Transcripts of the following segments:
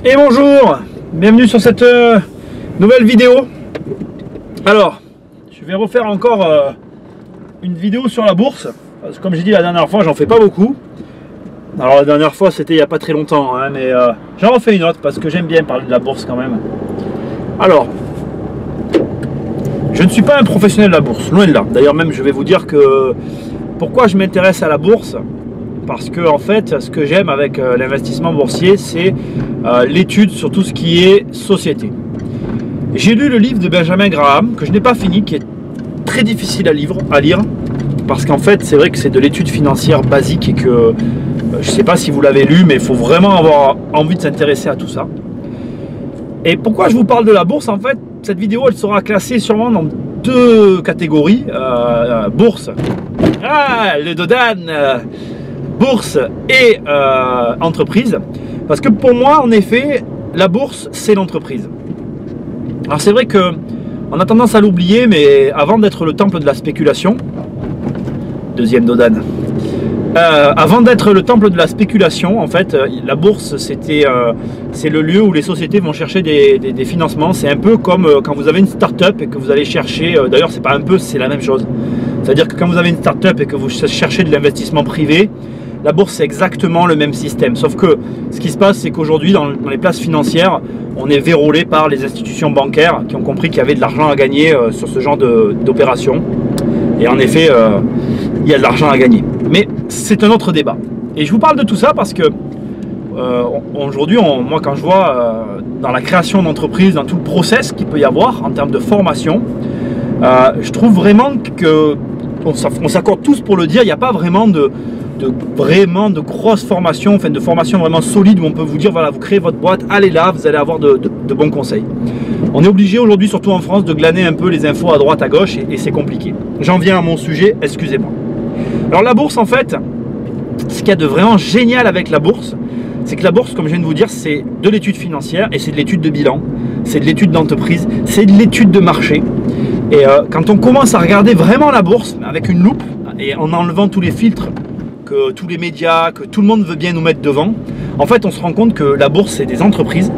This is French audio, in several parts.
Et bonjour, bienvenue sur cette nouvelle vidéo. Alors, je vais refaire encore une vidéo sur la bourse. Parce que comme j'ai dit la dernière fois, j'en fais pas beaucoup. Alors la dernière fois c'était il n'y a pas très longtemps, hein, mais j'en refais une autre parce que j'aime bien parler de la bourse quand même. Alors, je ne suis pas un professionnel de la bourse, loin de là. D'ailleurs même je vais vous dire que pourquoi je m'intéresse à la bourse. Parce que en fait, ce que j'aime avec l'investissement boursier, c'est l'étude sur tout ce qui est société. J'ai lu le livre de Benjamin Graham, que je n'ai pas fini, qui est très difficile à lire, parce qu'en fait, c'est vrai que c'est de l'étude financière basique et que je ne sais pas si vous l'avez lu, mais il faut vraiment avoir envie de s'intéresser à tout ça. Et pourquoi je vous parle de la bourse? En fait, cette vidéo, elle sera classée sûrement dans deux catégories. Bourse, le Dodan, bourse et entreprise. Parce que pour moi, en effet, la bourse, c'est l'entreprise. Alors c'est vrai que on a tendance à l'oublier, mais avant d'être le temple de la spéculation, deuxième Dodan, avant d'être le temple de la spéculation, en fait, la bourse, c'est le lieu où les sociétés vont chercher des financements. C'est un peu comme quand vous avez une start-up et que vous allez chercher, d'ailleurs c'est pas un peu, c'est la même chose. C'est-à-dire que quand vous avez une start-up et que vous cherchez de l'investissement privé, la bourse c'est exactement le même système. Sauf que ce qui se passe, c'est qu'aujourd'hui dans les places financières, on est vérolé par les institutions bancaires qui ont compris qu'il y avait de l'argent à gagner sur ce genre d'opération. Et en effet, il y a de l'argent à gagner. Mais c'est un autre débat. Et je vous parle de tout ça parce que aujourd'hui, moi quand je vois dans la création d'entreprise, dans tout le process qu'il peut y avoir en termes de formation, je trouve vraiment que on s'accorde tous pour le dire, il n'y a pas vraiment de grosses formations, enfin de formations vraiment solides où on peut vous dire voilà, vous créez votre boîte, allez là, vous allez avoir de bons conseils. On est obligé aujourd'hui, surtout en France, de glaner un peu les infos à droite à gauche et c'est compliqué. J'en viens à mon sujet, excusez-moi. Alors la bourse, en fait, ce qu'il y a de vraiment génial avec la bourse, c'est que la bourse, comme je viens de vous dire, c'est de l'étude financière et c'est de l'étude de bilan, c'est de l'étude d'entreprise, c'est de l'étude de marché. Et quand on commence à regarder vraiment la bourse avec une loupe et en enlevant tous les filtres que tous les médias, que tout le monde veut bien nous mettre devant, en fait on se rend compte que la bourse c'est des entreprises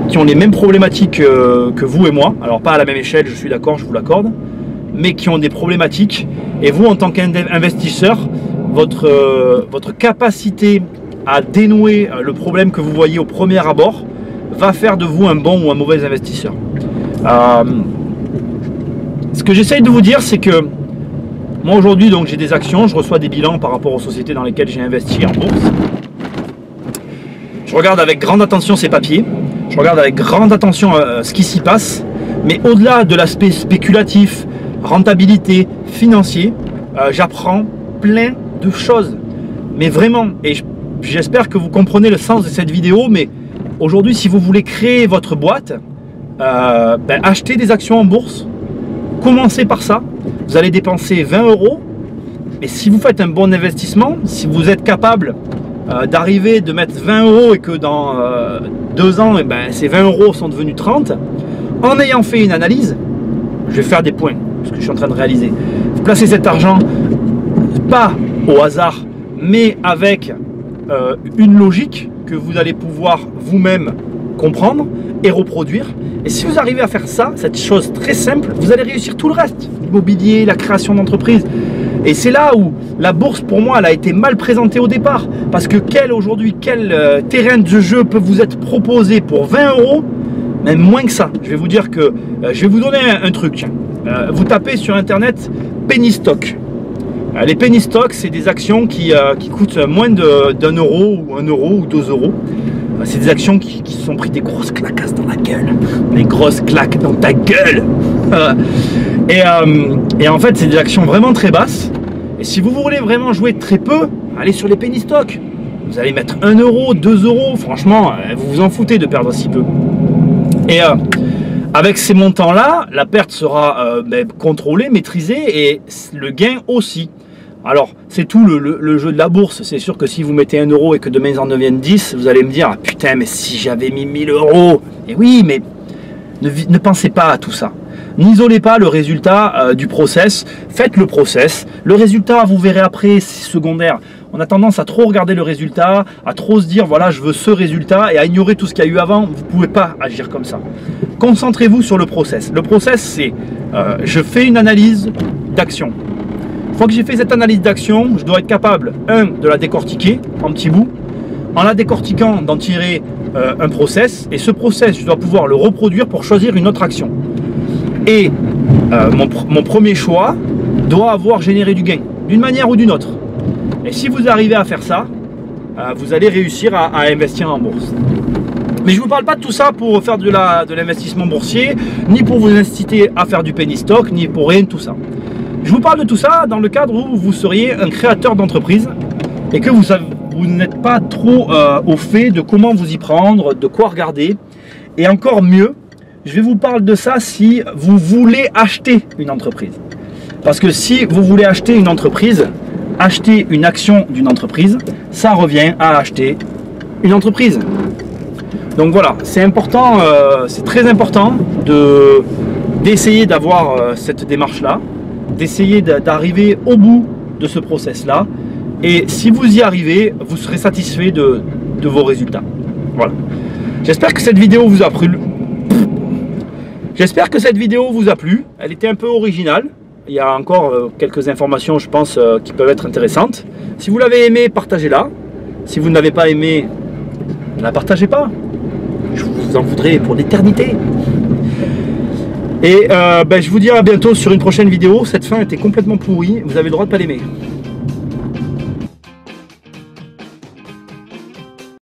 qui ont les mêmes problématiques que vous et moi, alors pas à la même échelle, je suis d'accord, je vous l'accorde, mais qui ont des problématiques et vous en tant qu'investisseur, votre capacité à dénouer le problème que vous voyez au premier abord va faire de vous un bon ou un mauvais investisseur. Ce que j'essaye de vous dire, c'est que moi aujourd'hui, donc j'ai des actions, je reçois des bilans par rapport aux sociétés dans lesquelles j'ai investi en bourse. Je regarde avec grande attention ces papiers, je regarde avec grande attention ce qui s'y passe, mais au-delà de l'aspect spéculatif, rentabilité, financier, j'apprends plein de choses. Mais vraiment, et j'espère que vous comprenez le sens de cette vidéo, mais aujourd'hui, si vous voulez créer votre boîte, achetez des actions en bourse. Commencez par ça, vous allez dépenser 20 €, mais si vous faites un bon investissement, si vous êtes capable d'arriver de mettre 20 € et que dans 2 ans, ces 20 € sont devenus 30, en ayant fait une analyse, je vais faire des points, ce que je suis en train de réaliser. Vous placez cet argent, pas au hasard, mais avec une logique que vous allez pouvoir vous-même comprendre et reproduire. Et si vous arrivez à faire ça, cette chose très simple, vous allez réussir tout le reste. L'immobilier, la création d'entreprise. Et c'est là où la bourse, pour moi, elle a été mal présentée au départ. Parce que quel terrain de jeu peut vous être proposé pour 20 €, même moins que ça. Je vais vous dire que, je vais vous donner un truc. Tiens. Vous tapez sur internet penny stock. Les penny stocks, c'est des actions qui coûtent moins d'1 € ou 1 € ou 2 €. C'est des actions qui se sont pris des grosses claquasses dans la gueule. Des grosses claques dans ta gueule. Et en fait, c'est des actions vraiment très basses. Et si vous voulez vraiment jouer très peu, allez sur les penny stocks. Vous allez mettre 1 €, 2 €. Franchement, vous vous en foutez de perdre si peu. Et avec ces montants-là, la perte sera contrôlée, maîtrisée et le gain aussi. Alors, c'est tout le jeu de la bourse. C'est sûr que si vous mettez 1 € et que demain ils en deviennent 10, vous allez me dire, ah putain, mais si j'avais mis 1000 €. Et oui, mais ne pensez pas à tout ça. N'isolez pas le résultat du process. Faites le process. Le résultat, vous verrez après, c'est secondaire. On a tendance à trop regarder le résultat, à trop se dire voilà je veux ce résultat et à ignorer tout ce qu'il y a eu avant. Vous ne pouvez pas agir comme ça. Concentrez-vous sur le process. Le process c'est je fais une analyse d'action. Une fois que j'ai fait cette analyse d'action, je dois être capable, de la décortiquer en petits bouts, en la décortiquant, d'en tirer un process, et ce process, je dois pouvoir le reproduire pour choisir une autre action. Et mon premier choix doit avoir généré du gain, d'une manière ou d'une autre. Et si vous arrivez à faire ça, vous allez réussir à investir en bourse. Mais je ne vous parle pas de tout ça pour faire de l'investissement boursier, ni pour vous inciter à faire du penny stock, ni pour rien de tout ça. Je vous parle de tout ça dans le cadre où vous seriez un créateur d'entreprise et que vous n'êtes pas trop au fait de comment vous y prendre, de quoi regarder. Et encore mieux, je vais vous parler de ça si vous voulez acheter une entreprise. Parce que si vous voulez acheter une entreprise, acheter une action d'une entreprise, ça revient à acheter une entreprise. Donc voilà, c'est important, c'est très important d'essayer d'avoir cette démarche-là, d'essayer d'arriver au bout de ce process-là. Et si vous y arrivez, vous serez satisfait de vos résultats. Voilà. J'espère que cette vidéo vous a plu. J'espère que cette vidéo vous a plu. Elle était un peu originale. Il y a encore quelques informations, je pense, qui peuvent être intéressantes. Si vous l'avez aimé, partagez-la. Si vous ne l'avez pas aimé, ne la partagez pas. Je vous en voudrais pour l'éternité. Et je vous dis à bientôt sur une prochaine vidéo. Cette fin était complètement pourrie. Vous avez le droit de ne pas l'aimer.